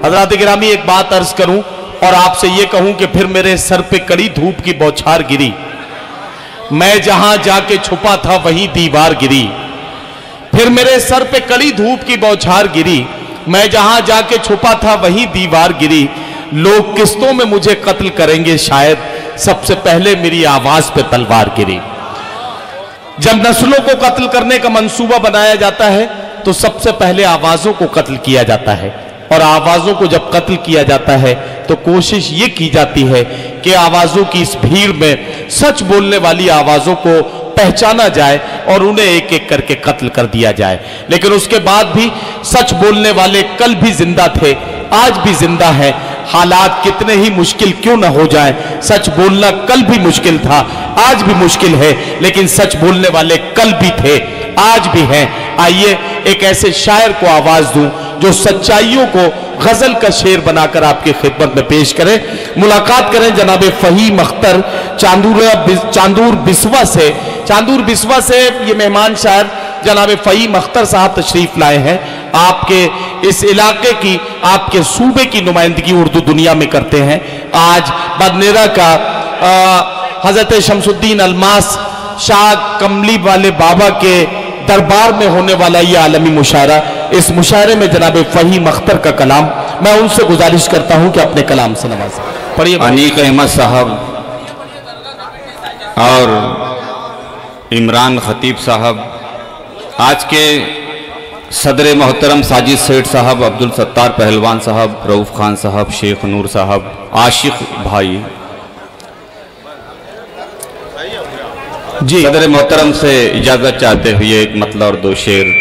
हजरात गिरामी एक बात अर्ज करूं और आपसे ये कहूं कि फिर मेरे सर पे कड़ी धूप की बौछार गिरी, मैं जहां जाके छुपा था वहीं दीवार गिरी। फिर मेरे सर पे कड़ी धूप की बौछार गिरी, मैं जहां जाके छुपा था वहीं दीवार गिरी। लोग किस्तों में मुझे कत्ल करेंगे शायद, सबसे पहले मेरी आवाज पे तलवार गिरी। जब नस्लों को कत्ल करने का मंसूबा बनाया जाता है तो सबसे पहले आवाजों को कत्ल किया जाता है, और आवाजों को जब कत्ल किया जाता है तो कोशिश ये की जाती है कि आवाजों की इस भीड़ में सच बोलने वाली आवाजों को पहचाना जाए और उन्हें एक एक करके कत्ल कर दिया जाए। लेकिन उसके बाद भी सच बोलने वाले कल भी जिंदा थे, आज भी जिंदा है। हालात कितने ही मुश्किल क्यों ना हो जाए, सच बोलना कल भी मुश्किल था, आज भी मुश्किल है, लेकिन सच बोलने वाले कल भी थे, आज भी हैं। आइए एक ऐसे शायर को आवाज दूं जो सच्चाइयों को गजल का शेर बनाकर आपकी खिदमत में पेश करें। मुलाकात करें जनाब फहीम अख्तर चांदूर बिस्वा से। चांदूर बिस्वा से ये मेहमान शायर जनाब फहीम अख्तर साहब तशरीफ लाए हैं। आपके इस इलाके की, आपके सूबे की नुमाइंदगी उर्दू दुनिया में करते हैं। आज बदनेरा का हजरत शमसुद्दीन अलमास शाह कमली वाले बाबा के दरबार में होने वाला ये आलमी मुशायरा, इस मुशायरे में जनाब फहीम अख्तर का कलाम, मैं उनसे गुजारिश करता हूं कि अपने कलाम से नवाजें। पढ़िए। अनीक अहमद साहब और इमरान खतीब साहब, आज के सदर मोहतरम साजिद सेठ साहब, अब्दुल सत्तार पहलवान साहब, रऊफ खान साहब, शेख नूर साहब, आशिक भाई जी, सदर मोहतरम से इजाजत चाहते हुए एक मतलब और दो शेर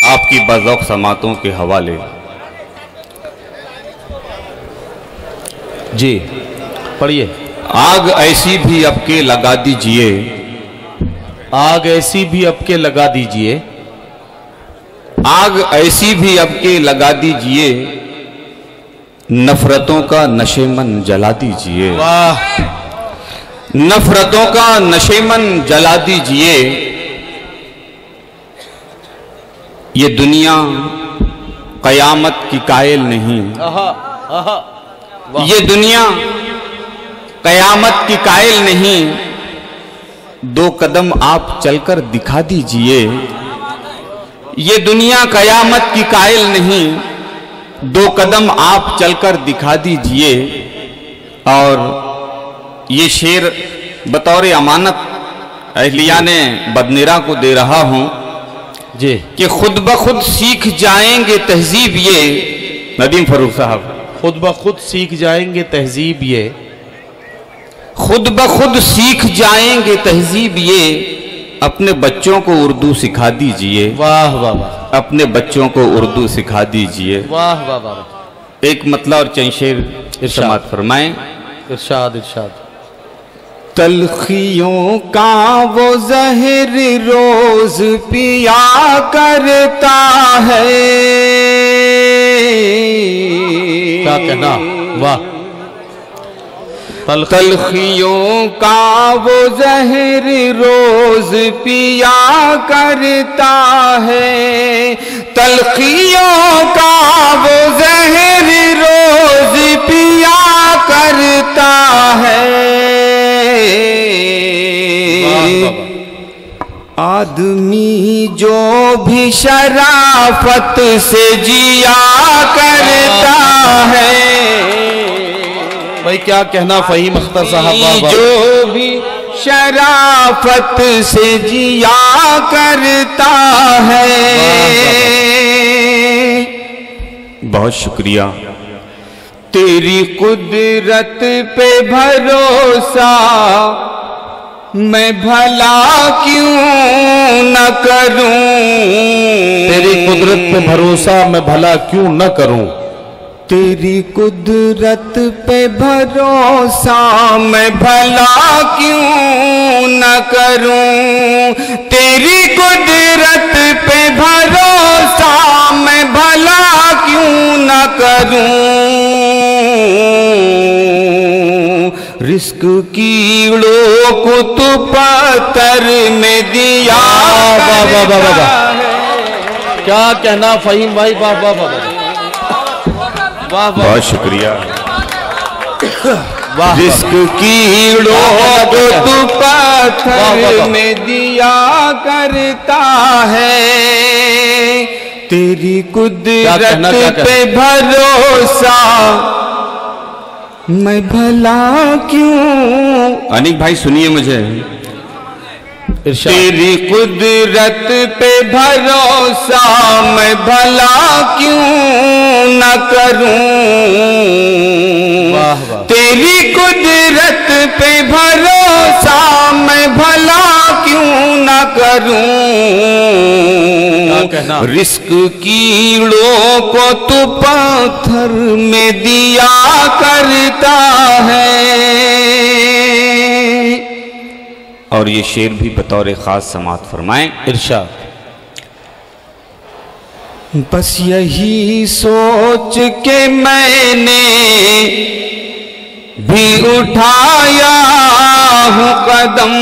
आपकी बज़ौक़ समातों के हवाले। जी पढ़िए। आग ऐसी भी अब के लगा दीजिए, आग ऐसी भी अब के लगा दीजिए, आग ऐसी भी अब के लगा दीजिए, नफरतों का नशेमन जला दीजिए। वाह। नफरतों का नशेमन जला दीजिए, ये दुनिया कयामत की कायल नहीं, ये दुनिया कयामत की कायल नहीं, दो कदम आप चलकर दिखा दीजिए। ये दुनिया कयामत की कायल नहीं, दो कदम आप चलकर दिखा दीजिए। और ये शेर बतौर अमानत अहलिया ने बदनेरा को दे रहा हूं जी, कि खुद ब खुद सीख जाएंगे तहजीब ये। नदीम फरूख साहब, खुद ब खुद सीख जाएंगे तहजीब ये, खुद ब खुद सीख जाएंगे तहजीब ये, अपने बच्चों को उर्दू सिखा दीजिए। वाह वाह वाह। अपने बच्चों को उर्दू सिखा दीजिए। वाह वाह वाह। एक मतलब और चंद शेर इरशाद फरमाएं। इरशाद इरशाद। तलखियों का वो जहर रोज पिया करता है, क्या कहना, वाह। तलखियों का वो जहर रोज पिया करता है, तलखियों का वो जहर रोज पिया करता है। आदमी जो भी शराफत से जिया करता है, भाई क्या कहना फहीम अख्तर साहब, जो भी शराफत से जिया करता है। बहुत शुक्रिया। तेरी कुदरत पे भरोसा मैं भला क्यों न करूं, तेरी कुदरत पे भरोसा मैं भला क्यों न करूं, तेरी कुदरत पे भरोसा मैं भला क्यों न करूं, तेरी कुदरत पे भरोसा मैं भला क्यों न करूं। रिस्क कीड़ों को तो पत्थर में दिया। वाह वाह वाह वाह, क्या कहना फहीम भाई, वाह वाह वाह। वाह वाह, बहुत शुक्रिया। वाह जिस्क कीड़ों को तू पत्थर में दिया करता है, तेरी कुदरत पे भरोसा मैं भला क्यों। अनिक भाई सुनिए मुझे, तेरी कुदरत पे भरोसा मैं भला क्यों न करूं। तेरी कुदरत पे भरोसा मैं भला क्यों न करूं। रिस्क कीड़ों को तू पत्थर में दिया करता है। और ये शेर भी बतौर खास समात फरमाएं। इरशाद। बस यही सोच के मैंने भी उठाया हूँ कदम।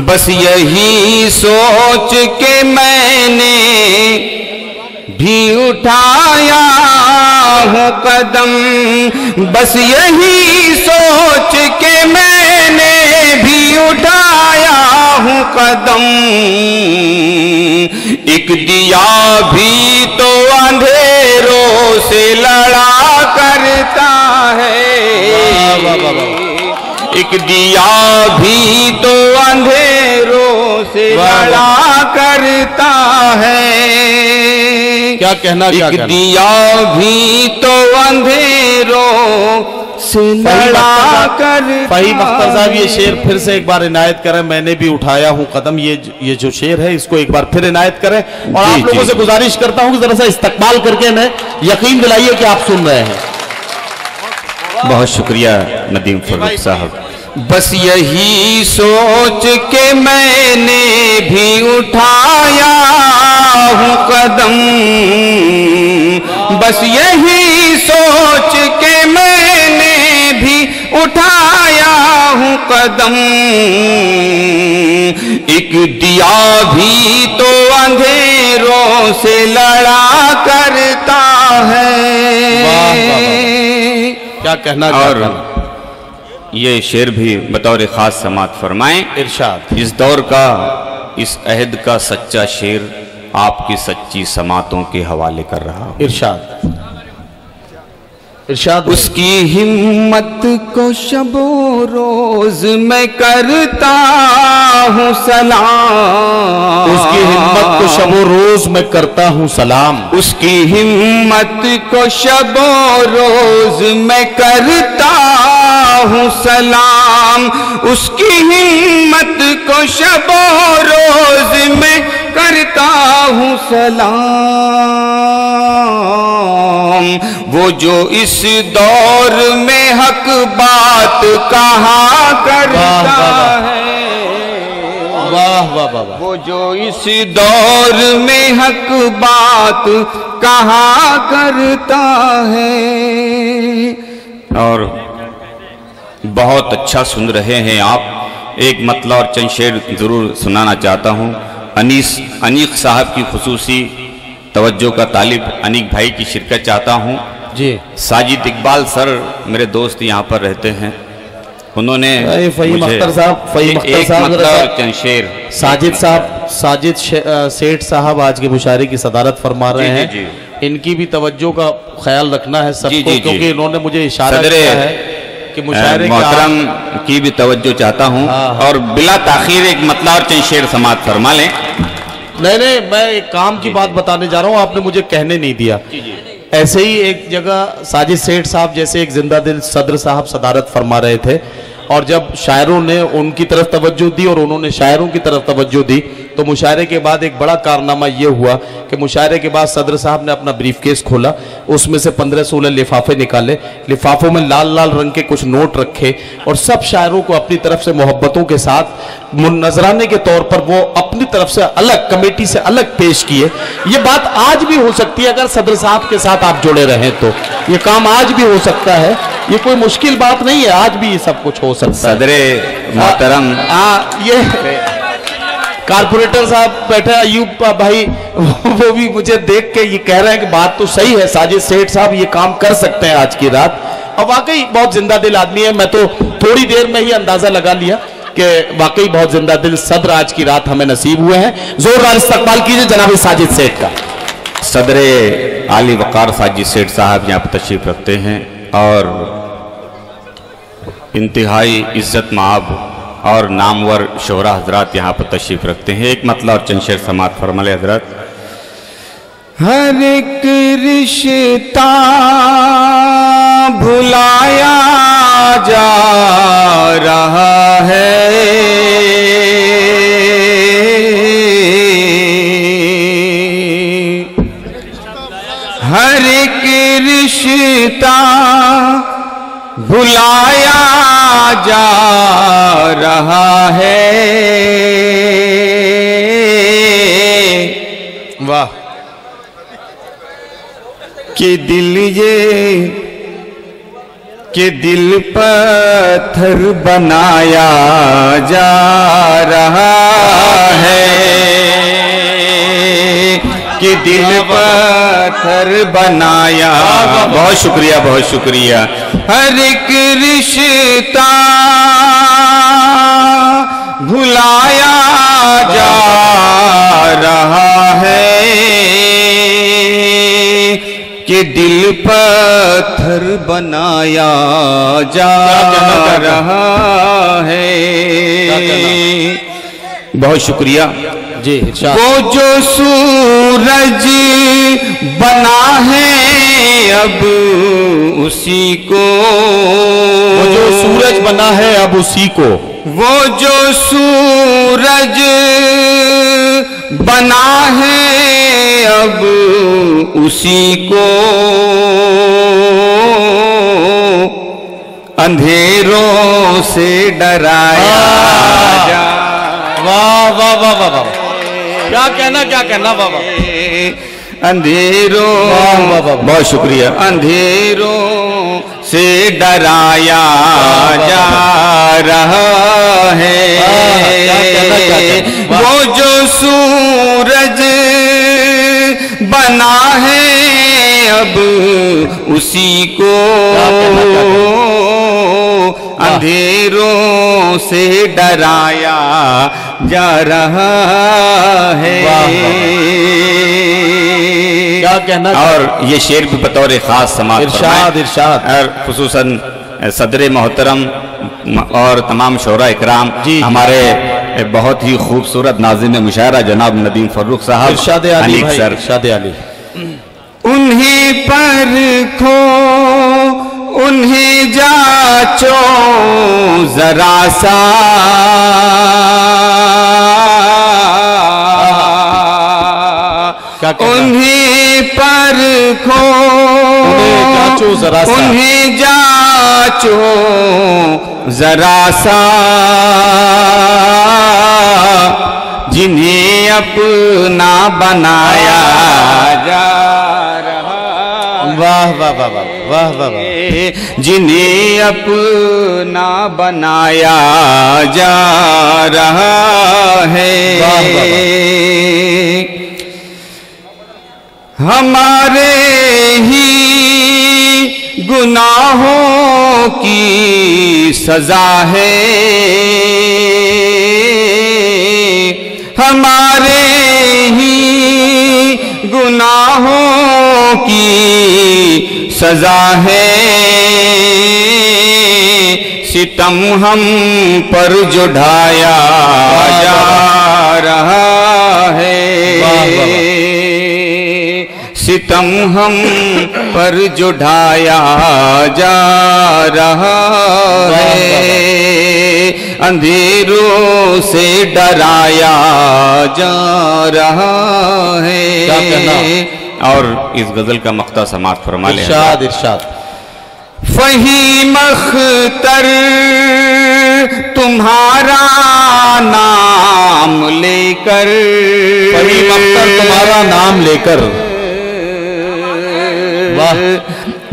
बस यही सोच के मैंने भी उठाया हूँ कदम। बस यही सोच के मैंने भी उठाया हूँ कदम। एक दिया भी तो अंधेरों से लड़ा करता है। एक दिया भी तो अंधेरों से लड़ा करता है। क्या कहना, एक दिया भी तो अंधेरों से लड़ा करता। फहीम अख्तर साहब ये शेर फिर से एक बार इनायत करें। मैंने भी उठाया हूँ कदम, ये जो शेर है इसको एक बार फिर इनायत करें। और आप लोगों से गुजारिश करता हूँ कि जरा सा इस्तकबाल करके मैं यकीन दिलाइए कि आप सुन रहे हैं। बहुत शुक्रिया नदीम फरूक साहब। बस यही सोच के मैंने भी उठाया हूँ कदम। बस यही सोच के मैंने भी उठाया हूँ कदम। एक दिया भी तो अंधेरों से लड़ा करता है। क्या कहना। और ये शेर भी बतौर खास समात फरमाएं। इरशाद। इस दौर का, इस अहद का सच्चा शेर आपकी सच्ची समातों के हवाले कर रहा हूं। इरशाद। इरशाद। उसकी हिम्मत को शबो रोज मैं करता हूँ सलाम। उसकी हिम्मत को शबो रोज मैं करता हूँ सलाम। उसकी हिम्मत को शबो रोज मैं करता हूँ सलाम। उसकी हिम्मत को शबो रोज मैं करता हूँ सलाम। वो जो इस दौर में हक बात कहा करता है। वाह वाह वाह। वो जो इस दौर में हक बात कहा करता है। और बहुत अच्छा सुन रहे हैं आप। एक मतलब और चंद शेर जरूर सुनाना चाहता हूँ। अनीक साहब की खुसूसी तवज्जो का तालिब अनीक भाई की शिरकत चाहता हूँ जी। साजिद इकबाल सर मेरे दोस्त यहाँ पर रहते हैं, उन्होंने फहीम अख्तर साहब मतलब चंद शेर। साजिद सेठ साहब आज के मुशायरे की सदारत फरमा रहे हैं। जी। इनकी भी तवज्जो का ख्याल रखना है सबको, क्योंकि इन्होंने मुझे इशारा किया है कि मुशायरे मोहतरम की भी तवज्जो चाहता हूँ। और बिला ताखीर एक मतलब और चंद शेर समात फरमा लें। नहीं, मैं एक काम की बात बताने जा रहा हूँ, आपने मुझे कहने नहीं दिया। ऐसे ही एक जगह साजिद सेठ साहब जैसे एक जिंदा दिल सदर साहब सदारत फरमा रहे थे, और जब शायरों ने उनकी तरफ तवज्जो दी और उन्होंने शायरों की तरफ तवज्जो दी, तो मुशायरे के बाद एक बड़ा कारनामा ये हुआ कि मुशायरे के बाद सदर साहब ने अपना ब्रीफकेस खोला, उसमें से 15-16 लिफाफे निकाले, लिफाफों में लाल लाल रंग के कुछ नोट रखे और सब शायरों को अपनी तरफ से मोहब्बतों के साथ नजराने के तौर पर वो अपनी तरफ से अलग कमेटी से अलग पेश किए। ये बात आज भी हो सकती है, अगर सदर साहब के साथ आप जुड़े रहें तो ये काम आज भी हो सकता है, ये कोई मुश्किल बात नहीं है, आज भी ये सब कुछ हो सकता है। सदरे मोहतरम ये कारपोरेटर साहब बैठे अयूब भाई, वो भी मुझे देख के ये कह रहे हैं कि बात तो सही है, साजिद सेठ साहब ये काम कर सकते हैं आज की रात। और वाकई बहुत जिंदा दिल आदमी है। मैं तो थोड़ी देर में ही अंदाजा लगा लिया कि वाकई बहुत जिंदा दिल सदर आज की रात हमें नसीब हुए हैं। जोरदार इस्तकबाल कीजिए जनाब साजिद सेठ का। सदरे आली वकार साजिद सेठ साहब यहाँ पर तशरीफ रखते हैं और इंतहाई इज्जत माब और नामवर शोहरा हजरात यहाँ पर तशरीफ रखते हैं। एक मतलब और चंद शेर समात फरमाले हजरत। हर एक रिश्ता भुलाया जा रहा है, हर एक रिश्ता भुलाया जा रहा है। वाह। कि दिल पत्थर बनाया जा रहा है, कि दिल पत्थर बनाया। बहुत शुक्रिया, बहुत शुक्रिया। हर एक रिश्ता भुलाया जा रहा है, कि दिल पत्थर बनाया जा रहा है। बहुत शुक्रिया जी। वो जो सूरज बना है अब उसी को, वो जो सूरज बना है अब उसी को, वो जो सूरज बना है अब उसी को, अंधेरों से डराया जा। वाह वाह वाह वाह वाह, क्या कहना, क्या कहना बाबा। अंधेरों, बहुत शुक्रिया। अंधेरों से डराया जा रहा है, वो जो सूरज बना है अब उसी को, अंधेरों से डराया जा रहा है। क्या कहना। और ये शेर भी बतौर खास समाज इरशाद इरशाद, और खुसूसन सदर मोहतरम और तमाम शोरा इकराम जी, हमारे बहुत ही खूबसूरत नाज़िम मुशायरा जनाब नदीम फर्रुख साहब, इरशाद अली भाई, इरशाद अली। उन्हीं पर खो उन्हें जाचो जरा सा, उन्हीं पर खो उन्हें जाचो जरा सा, जिन्हें अपना बनाया जा रहा। वाह वाह वाह वाह वाह वाह वाह। जिन्हें अपना बनाया जा रहा है। वाह वाह। हमारे ही गुनाहों की सजा है, हमारे ही गुनाहों की सजा है, सितम हम पर जो ढाया जा रहा है, सितम हम पर जो ढाया जा रहा है, अंधेरों से डराया जा रहा है। क्या कहना। और इस गजल का मक्ता समात फरमा ले। इरशाद इरशाद। फहीम अख्तर तुम्हारा नाम लेकर, फहीम अख्तर तुम्हारा नाम लेकर,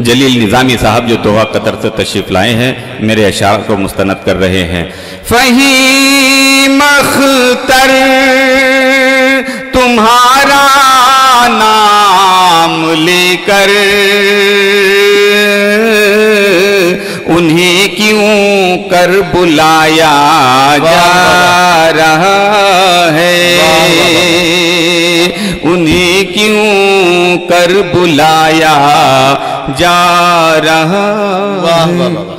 जलील निजामी साहब जो दोहा कतर से तशरीफ लाए हैं, मेरे अशार को मुस्तनद कर रहे हैं। फ़हीम अख्तर तुम्हारा नाम लेकर उन्हें क्यों कर बुलाया जा रहा है, उन्हें क्यों कर बुलाया जा रहा है।